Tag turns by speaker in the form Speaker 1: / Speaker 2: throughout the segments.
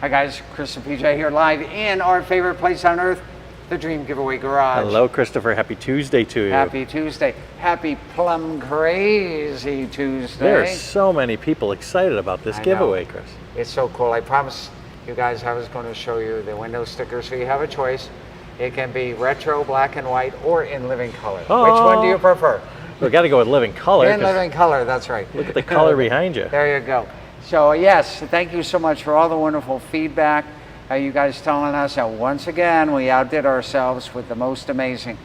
Speaker 1: Hi guys, Chris and PJ here live in our favorite place on earth, the Dream Giveaway Garage.
Speaker 2: Hello, Christopher. Happy Tuesday to you.
Speaker 1: Happy Tuesday. Happy Plum Crazy Tuesday.
Speaker 2: There are so many people excited about this giveaway, Chris.
Speaker 1: It's so cool. I promised you guys I was going to show you the window sticker, so you have a choice. It can be retro, black and white, or in living color.
Speaker 2: Oh.
Speaker 1: Which one do you prefer?
Speaker 2: We got to go with living color.
Speaker 1: In living color, that's right.
Speaker 2: Look at the color behind you.
Speaker 1: There you go. So yes, thank you so much for all the wonderful feedback. You guys telling us that once again we outdid ourselves with the most amazing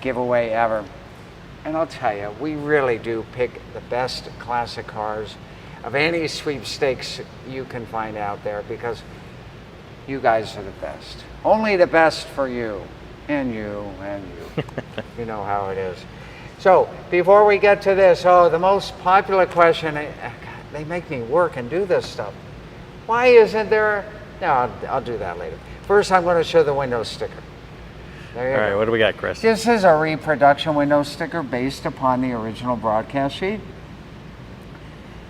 Speaker 1: giveaway ever. And I'll tell you, we really do pick the best classic cars of any sweepstakes you can find out there, because you guys are the best. Only the best for you, and you, and you. You know how it is. So before we get to this, the most popular question, they make me work and do this stuff. Why isn't there? No, I'll do that later. First, I'm going to show the window sticker. There you go.
Speaker 2: All right, what do we got, Chris?
Speaker 1: This is a reproduction window sticker based upon the original broadcast sheet.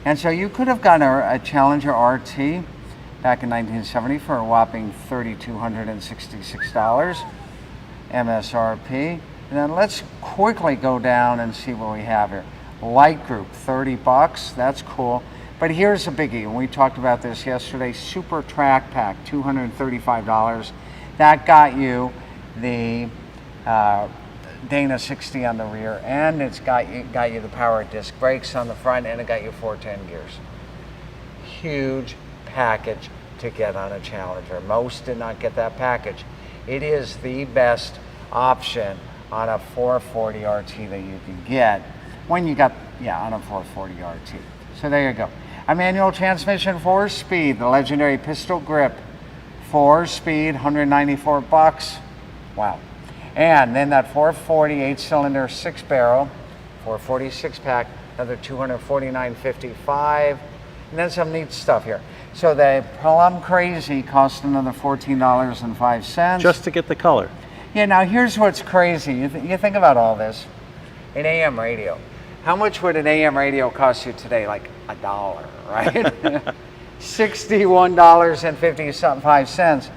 Speaker 1: And so you could have gotten a Challenger RT back in 1970 for a whopping $3,266 MSRP. And then let's quickly go down and see what we have here. Light group, $30, that's cool. But here's a biggie, and we talked about this yesterday, Super Track Pack, $235. That got you the Dana 60 on the rear, and it's got you the power disc brakes on the front, and it got you 410 gears. Huge package to get on a Challenger. Most did not get that package. It is the best option on a 440 RT that you can get when you got, on a 440 RT. So there you go. A manual transmission, 4-speed, the legendary pistol grip, 4-speed, $194. Wow. And then that 440 8-cylinder 6-barrel, 440 6-pack, another $249.55. And then some neat stuff here. So the Plum Crazy cost another $14.05.
Speaker 2: Just to get the color.
Speaker 1: Yeah, now here's what's crazy. You think about all this. An AM radio. How much would an AM radio cost you today? Like $1, right? $61.55.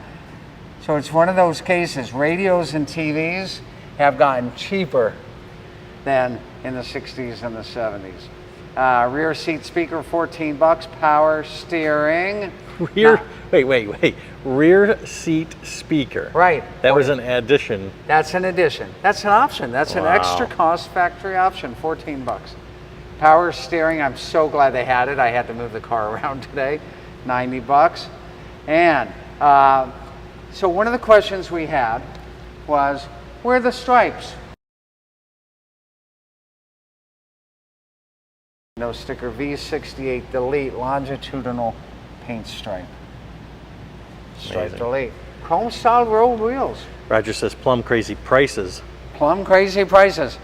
Speaker 1: So it's one of those cases. Radios and TVs have gotten cheaper than in the 60s and the 70s. Rear seat speaker, $14. Power steering.
Speaker 2: Wait. Rear seat speaker.
Speaker 1: Right.
Speaker 2: That was an addition.
Speaker 1: That's an addition. That's an option. That's an extra cost factory option, $14. Power steering, I'm so glad they had it. I had to move the car around today, $90. And so one of the questions we had was, where are the stripes? No sticker, V68 Delete, longitudinal paint stripe. Stripe Delete. Chrome style rolled wheels.
Speaker 2: Roger says plum crazy prices.
Speaker 1: Plum crazy prices.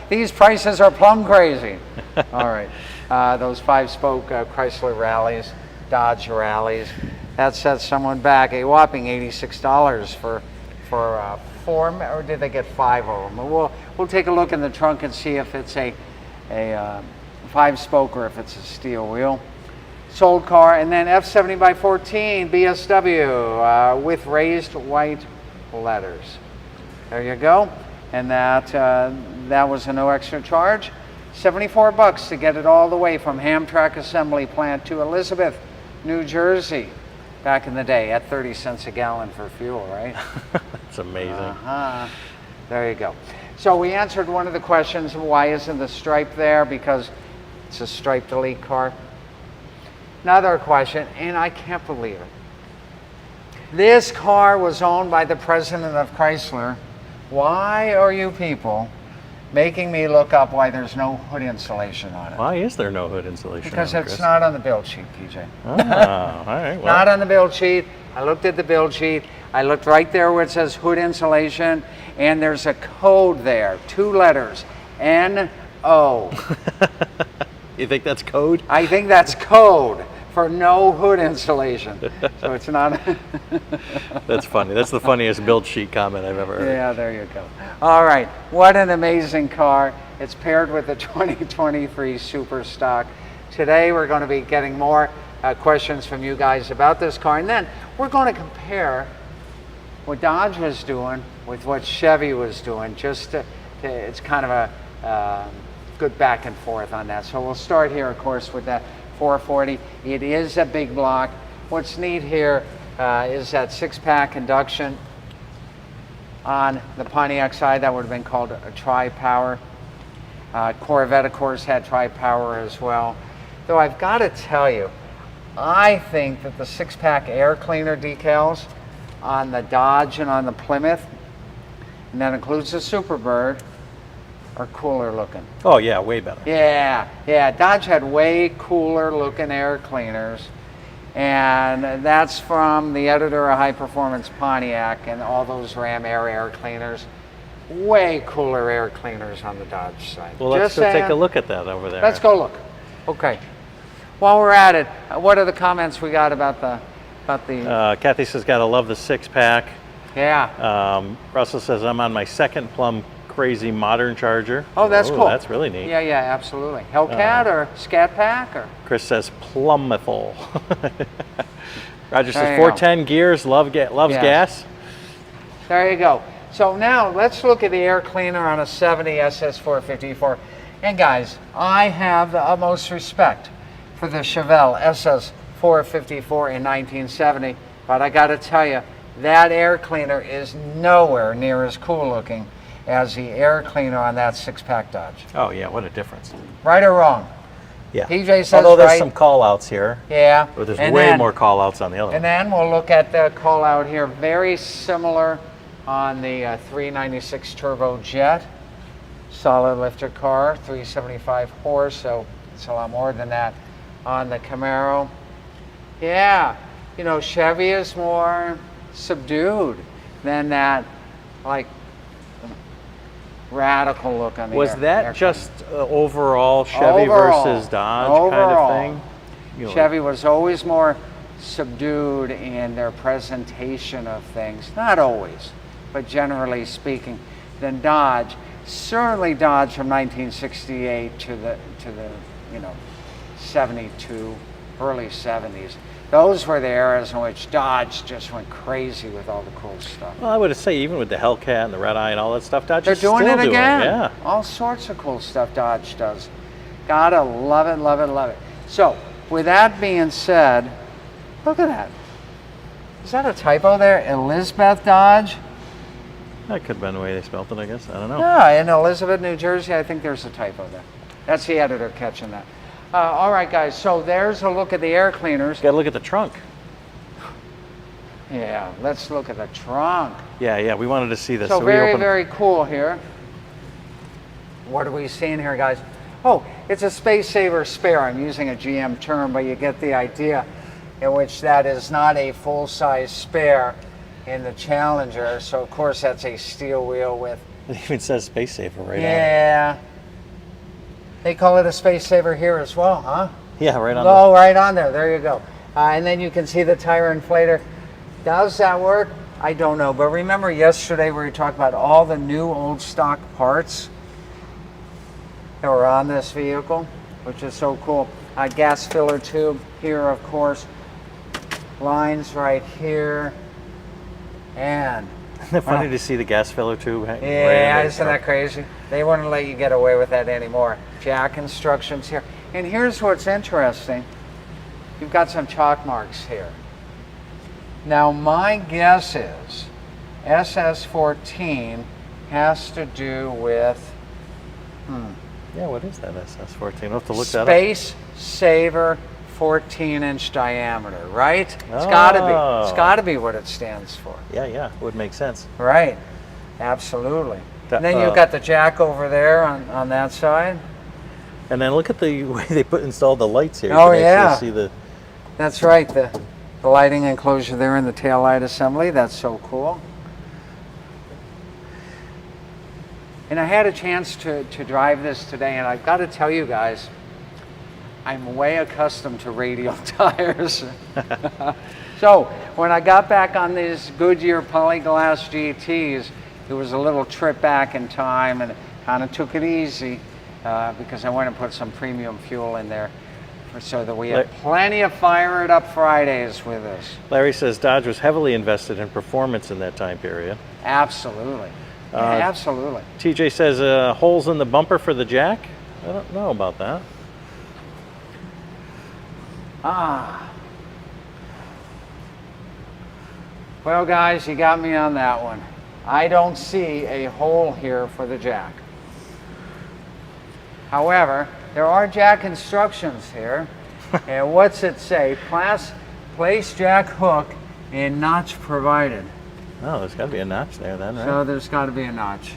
Speaker 1: These prices are plum crazy. All right. Those 5-spoke Chrysler rallies, Dodge rallies. That sets someone back a whopping $86 for 4, or did they get 5 of them? We'll take a look in the trunk and see if it's a 5-spoke or if it's a steel wheel. Sold car, and then F70 by 14 BSW with raised white letters. There you go. And that was a no extra charge. $74 to get it all the way from Hamtramck Assembly Plant to Elizabeth, New Jersey. Back in the day, at 30 cents a gallon for fuel, right?
Speaker 2: That's amazing.
Speaker 1: There you go. So we answered one of the questions, why isn't the stripe there? Because it's a Stripe Delete car. Another question, and I can't believe it. This car was owned by the president of Chrysler. Why are you people making me look up why there's no hood insulation on it?
Speaker 2: Why is there no hood insulation
Speaker 1: Because
Speaker 2: on it,
Speaker 1: it's
Speaker 2: Chris?
Speaker 1: not on the build sheet, PJ.
Speaker 2: All right. Well.
Speaker 1: Not on the build sheet. I looked at the build sheet. I looked right there where it says hood insulation, and there's a code there, 2 letters, N-O.
Speaker 2: You think that's code?
Speaker 1: I think that's code for no hood insulation. So it's not.
Speaker 2: That's funny. That's the funniest build sheet comment I've ever heard.
Speaker 1: Yeah, there you go. All right, what an amazing car. It's paired with the 2023 Super Stock. Today we're going to be getting more questions from you guys about this car. And then we're going to compare what Dodge was doing with what Chevy was doing. It's kind of a good back and forth on that. So we'll start here, of course, with that 440. It is a big block. What's neat here is that 6-pack induction on the Pontiac side. That would have been called a tri-power. Corvette, of course, had tri-power as well. Though I've got to tell you, I think that the 6-pack air cleaner decals on the Dodge and on the Plymouth, and that includes the Superbird, are cooler looking.
Speaker 2: Oh yeah, way better.
Speaker 1: Yeah. Dodge had way cooler looking air cleaners. And that's from the editor of High Performance Pontiac, and all those Ram air cleaners. Way cooler air cleaners on the Dodge side.
Speaker 2: Well, let's go take a look at that over there.
Speaker 1: Let's go look. Okay. While we're at it, what are the comments we got about the
Speaker 2: Kathy says, gotta love the 6-pack.
Speaker 1: Yeah.
Speaker 2: Russell says, I'm on my second Plum Crazy modern Charger.
Speaker 1: Oh, that's cool.
Speaker 2: That's really neat.
Speaker 1: Yeah, absolutely. Hellcat or Scat Pack or?
Speaker 2: Chris says Plumethal. Roger
Speaker 1: There
Speaker 2: says
Speaker 1: you
Speaker 2: 410 gears, loves gas.
Speaker 1: There you go. So now let's look at the air cleaner on a 70 SS454. And guys, I have the utmost respect for the Chevelle SS454 in 1970, but I got to tell you, that air cleaner is nowhere near as cool looking as the air cleaner on that 6-pack Dodge.
Speaker 2: Oh yeah, what a difference.
Speaker 1: Right or wrong?
Speaker 2: Yeah.
Speaker 1: PJ says
Speaker 2: although there's
Speaker 1: right.
Speaker 2: some call outs here.
Speaker 1: Yeah.
Speaker 2: But there's
Speaker 1: And
Speaker 2: way
Speaker 1: then-
Speaker 2: more call outs on the other
Speaker 1: And
Speaker 2: one.
Speaker 1: then we'll look at the call out here. Very similar on the 396 Turbo Jet. Solid lifter car, 375 horse, so it's a lot more than that on the Camaro. Yeah, Chevy is more subdued than that, like, radical look on the
Speaker 2: Was
Speaker 1: air
Speaker 2: that just overall Chevy
Speaker 1: Overall.
Speaker 2: versus Dodge
Speaker 1: Overall.
Speaker 2: kind of thing?
Speaker 1: Chevy was always more subdued in their presentation of things, not always, but generally speaking, than Dodge. Certainly Dodge from 1968 to the 72, early 70s. Those were the eras in which Dodge just went crazy with all the cool stuff.
Speaker 2: Well, I would say even with the Hellcat and the Red Eye and all that stuff, Dodge
Speaker 1: They're
Speaker 2: is still
Speaker 1: doing it again.
Speaker 2: Yeah.
Speaker 1: All sorts of cool stuff Dodge does. Gotta love it, love it, love it. So, with that being said, look at that. Is that a typo there? Elizabeth Dodge?
Speaker 2: That could have been the way they spelled it, I guess. I don't know.
Speaker 1: Yeah, in Elizabeth, New Jersey, I think there's a typo there. That's the editor catching that. All right, guys, so there's a look at the air cleaners.
Speaker 2: Got to look at the trunk.
Speaker 1: Yeah, let's look at the trunk.
Speaker 2: Yeah, we wanted to see this.
Speaker 1: So
Speaker 2: we
Speaker 1: very,
Speaker 2: opened-
Speaker 1: very cool here. What are we seeing here, guys? Oh, it's a space saver spare. I'm using a GM term, but you get the idea, in which that is not a full-size spare in the Challenger. So, of course, that's a steel wheel with...
Speaker 2: It even says Space Saver right on it.
Speaker 1: Yeah. They call it a space saver here as well, huh?
Speaker 2: Yeah, right on
Speaker 1: Oh, right on there. There you go. And then you can see the tire inflator. Does that work? I don't know. But remember yesterday we were talking about all the new old stock parts that were on this vehicle, which is so cool. Gas filler tube here, of course. Lines right here. And
Speaker 2: Isn't it funny to see the gas filler tube?
Speaker 1: yeah, isn't that crazy? They wouldn't let you get away with that anymore. Jack instructions here. And here's what's interesting. You've got some chalk marks here. Now my guess is SS14 has to do with
Speaker 2: Yeah, what is that SS14? We'll have to look that up.
Speaker 1: Space Saver 14-inch diameter, right? It's gotta be. It's gotta be what it stands for.
Speaker 2: Yeah, would make sense.
Speaker 1: Right. Absolutely.
Speaker 2: That-
Speaker 1: And then you've got the jack over there on that side.
Speaker 2: And then look at the way they installed the lights here.
Speaker 1: Oh,
Speaker 2: you can
Speaker 1: yeah.
Speaker 2: actually see the
Speaker 1: That's right, the lighting enclosure there in the taillight assembly. That's so cool. And I had a chance to drive this today, and I've got to tell you guys, I'm way accustomed to radial tires. So when I got back on these Goodyear Polyglass GTs, it was a little trip back in time, and kind of took it easy because I went and put some premium fuel in there so that we have plenty of Fire It Up Fridays with us.
Speaker 2: Larry says Dodge was heavily invested in performance in that time period.
Speaker 1: Absolutely. Yeah, absolutely.
Speaker 2: TJ says holes in the bumper for the jack. I don't know about that.
Speaker 1: Well, guys, you got me on that one. I don't see a hole here for the jack. However, there are jack instructions here. And what's it say? Place jack hook in notch provided.
Speaker 2: Oh, there's got to be a notch there then, right?
Speaker 1: So there's got to be a notch.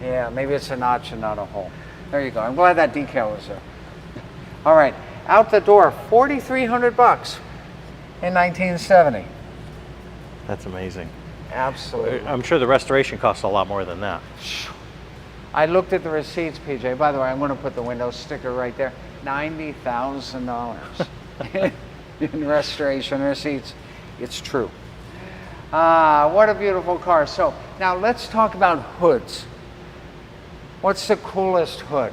Speaker 1: Yeah, maybe it's a notch and not a hole. There you go. I'm glad that decal was there. All right, out the door, $4,300 in 1970.
Speaker 2: That's amazing.
Speaker 1: Absolutely.
Speaker 2: I'm sure the restoration costs a lot more than that.
Speaker 1: I looked at the receipts, PJ. By the way, I'm going to put the window sticker right there. $90,000 in restoration receipts. It's true. What a beautiful car. So now let's talk about hoods. What's the coolest hood?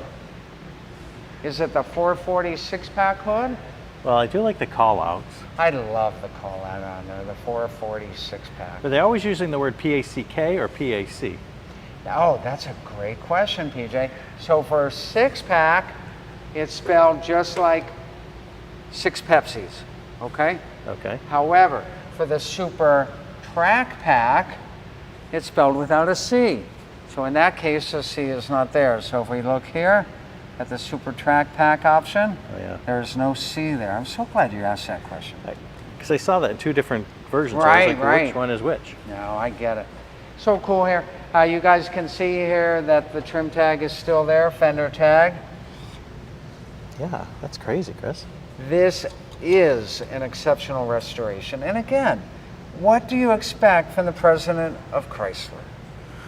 Speaker 1: Is it the 440 six-pack hood?
Speaker 2: Well, I do like the call-outs.
Speaker 1: I love the call out on there, the 440 six-pack.
Speaker 2: Are they always using the word PACK or PAC?
Speaker 1: Oh, that's a great question, PJ. So for a six-pack, it's spelled just like 6 Pepsis, okay?
Speaker 2: Okay.
Speaker 1: However, for the Super Track Pack, it's spelled without a C. So in that case, the C is not there. So if we look here at the Super Track Pack option, there's no C there. I'm so glad you asked that question.
Speaker 2: Because I saw that in 2 different versions.
Speaker 1: Right,
Speaker 2: I was like,
Speaker 1: right.
Speaker 2: Which one is which?
Speaker 1: No, I get it. So cool here. You guys can see here that the trim tag is still there, fender tag.
Speaker 2: Yeah, that's crazy, Chris.
Speaker 1: This is an exceptional restoration. And again, what do you expect from the president of Chrysler?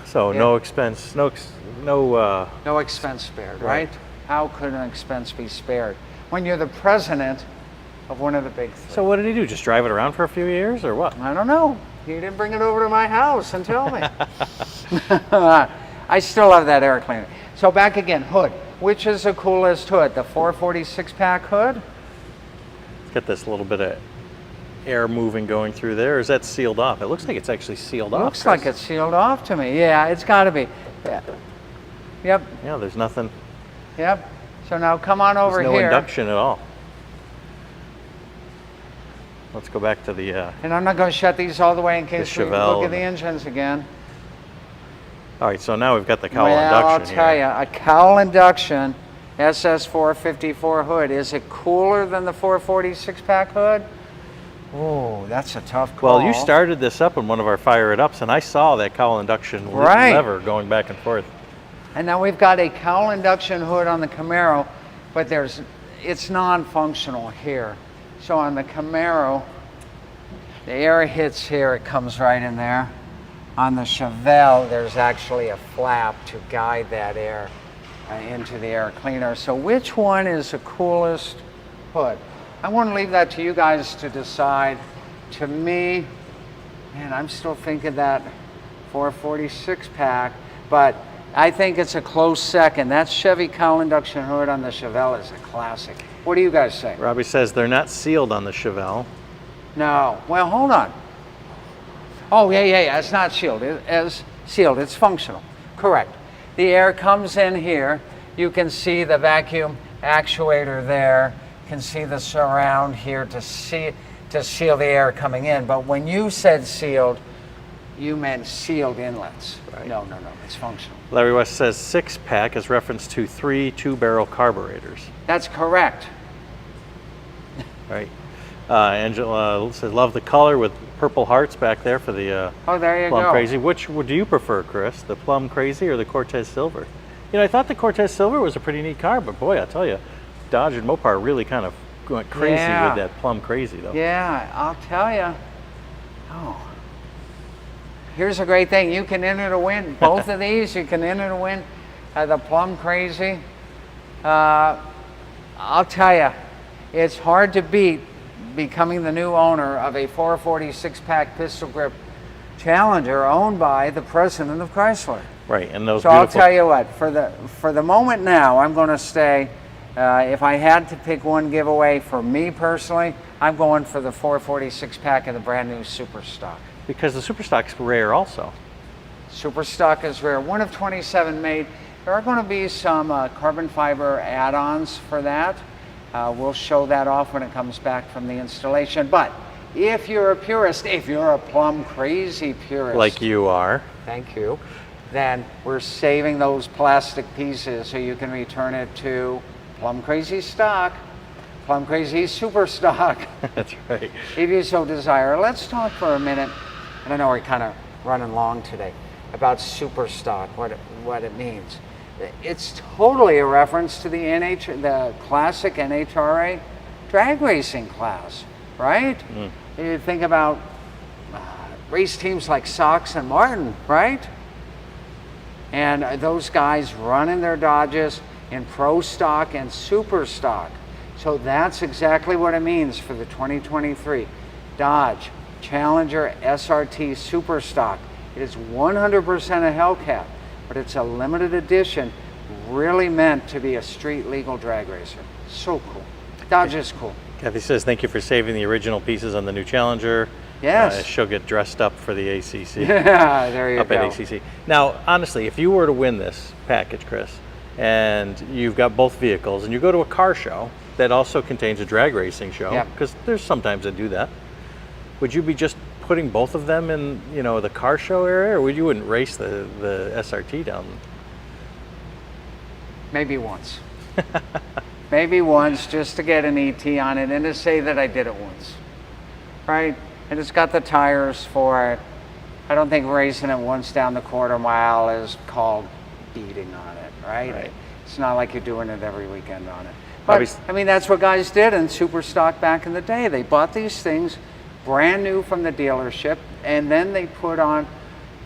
Speaker 2: So no expense, no
Speaker 1: expense spared, right? How could an expense be spared when you're the president of one of the big 3?
Speaker 2: So what did he do? Just drive it around for a few years or what?
Speaker 1: I don't know. He didn't bring it over to my house and tell me. I still have that air cleaner. So back again, hood. Which is the coolest hood? The 440 six-pack hood?
Speaker 2: Let's get this little bit of air moving going through there. Or is that sealed off? It looks like it's actually sealed off.
Speaker 1: Looks like it's sealed off to me. Yeah, it's got to be. Yeah. Yep.
Speaker 2: Yeah, there's nothing.
Speaker 1: Yep. So now come on over
Speaker 2: There's no
Speaker 1: here.
Speaker 2: induction at all. Let's go back to the.
Speaker 1: And I'm not going to shut these all the way in case we
Speaker 2: Chevelle
Speaker 1: look at the engines again.
Speaker 2: All right, so now we've got the cowl
Speaker 1: I'll
Speaker 2: induction
Speaker 1: tell
Speaker 2: here.
Speaker 1: you, a cowl induction SS454 hood. Is it cooler than the 440 six-pack hood? Oh, that's a tough call.
Speaker 2: Well, you started this up in one of our Fire It Ups, and I saw that cowl induction lever going back and forth.
Speaker 1: And now we've got a cowl induction hood on the Camaro, but it's non-functional here. So on the Camaro, the air hits here, it comes right in there. On the Chevelle, there's actually a flap to guide that air into the air cleaner. So which one is the coolest hood? I want to leave that to you guys to decide. To me, man, I'm still thinking that 446 pack, but I think it's a close second. That Chevy cowl induction hood on the Chevelle is a classic. What do you guys say?
Speaker 2: Robbie says they're not sealed on the Chevelle.
Speaker 1: No. Well, hold on. Oh, yeah. It's not sealed. It's sealed. It's functional. Correct. The air comes in here. You can see the vacuum actuator there. You can see the surround here to seal the air coming in. But when you said sealed, you meant sealed inlets. Right. No. It's functional.
Speaker 2: Larry West says 6-pack is reference to 3 2-barrel carburetors.
Speaker 1: That's correct.
Speaker 2: Right. Angela says, love the color with purple hearts back there for the
Speaker 1: there you
Speaker 2: Plum
Speaker 1: go.
Speaker 2: Crazy. Which would you prefer, Chris? The Plum Crazy or the Cortez Silver? You know, I thought the Cortez Silver was a pretty neat car, but boy, I tell you, Dodge and Mopar really kind of went crazy with that Plum Crazy, though.
Speaker 1: Yeah, I'll tell you. Oh. Here's a great thing. You can enter to win both of these. You can enter to win the Plum Crazy. I'll tell you, it's hard to beat becoming the new owner of a 440 six-pack pistol grip Challenger owned by the president of Chrysler.
Speaker 2: Right, and those
Speaker 1: So I'll tell you what, for the moment now, I'm going to stay If I had to pick one giveaway for me personally, I'm going for the 446 pack of the brand new Super Stock.
Speaker 2: Because the Super Stock's rare also.
Speaker 1: Super Stock is rare, 1 of 27 made. There are going to be some carbon fiber add-ons for that. We'll show that off when it comes back from the installation. But if you're a purist, if you're a plum crazy purist,
Speaker 2: Like you are.
Speaker 1: thank you, then we're saving those plastic pieces so you can return it to Plum Crazy Stock, Plum Crazy Super Stock,
Speaker 2: That's right.
Speaker 1: if you so desire. Let's talk for a minute, and I know we're kind of running long today, about Super Stock, what it means. It's totally a reference to the classic NHRA drag racing class, right? You think about race teams like Sox and Martin, right? And those guys running their Dodges in Pro Stock and Super Stock. So that's exactly what it means for the 2023 Dodge Challenger SRT Super Stock. It is 100% a Hellcat, but it's a limited edition, really meant to be a street legal drag racer. So cool. Dodge is cool.
Speaker 2: Kathy says, thank you for saving the original pieces on the new Challenger.
Speaker 1: Yes.
Speaker 2: She'll get dressed up for the ACC.
Speaker 1: Yeah, there you
Speaker 2: Up
Speaker 1: go.
Speaker 2: at ACC. Now, honestly, if you were to win this package, Chris, and you've got both vehicles, and you go to a car show that also contains a drag racing show,
Speaker 1: Yep.
Speaker 2: because there's sometimes that do that, would you be just putting both of them in, the car show area, or would you wouldn't race the SRT down?
Speaker 1: Maybe once. Maybe once, just to get an ET on it and to say that I did it once, right? And it's got the tires for it. I don't think racing it once down the quarter mile is called beating on it, right?
Speaker 2: Right.
Speaker 1: It's not like you're doing it every weekend on it. But,
Speaker 2: Obvious-
Speaker 1: I mean, that's what guys did in Super Stock back in the day. They bought these things brand new from the dealership, and then they put on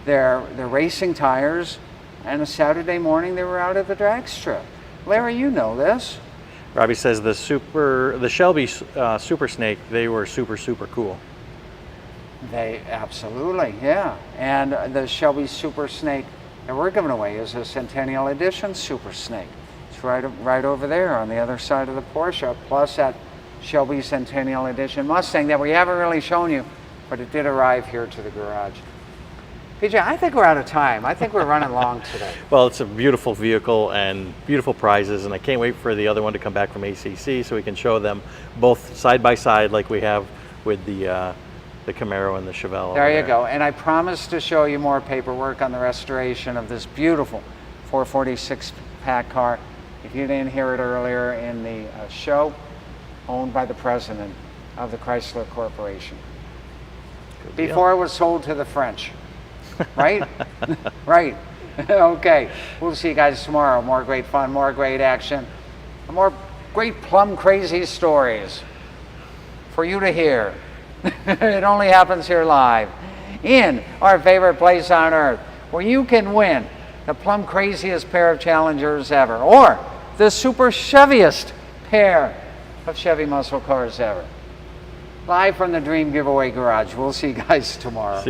Speaker 1: their racing tires, and a Saturday morning they were out at the drag strip. Larry, you know this.
Speaker 2: Robbie says the Shelby Super Snake, they were super, super cool.
Speaker 1: They absolutely, yeah. And the Shelby Super Snake that we're giving away is a Centennial Edition Super Snake. It's right over there on the other side of the Porsche, plus that Shelby Centennial Edition Mustang that we haven't really shown you, but it did arrive here to the garage. PJ, I think we're out of time. I think we're running long today.
Speaker 2: Well, it's a beautiful vehicle and beautiful prizes, and I can't wait for the other one to come back from ACC so we can show them both side by side like we have with the Camaro and the Chevelle.
Speaker 1: There you go. And I promise to show you more paperwork on the restoration of this beautiful 446 pack car. If you didn't hear it earlier in the show, owned by the president of the Chrysler Corporation.
Speaker 2: deal.
Speaker 1: Before it was sold to the French, right? Right. Okay. We'll see you guys tomorrow. More great fun, more great action, and more great plum crazy stories for you to hear. It only happens here live in our favorite place on earth, where you can win the plum craziest pair of Challengers ever, or the super Cheviest pair of Chevy muscle cars ever. Live from the Dream Giveaway Garage. We'll see you guys tomorrow.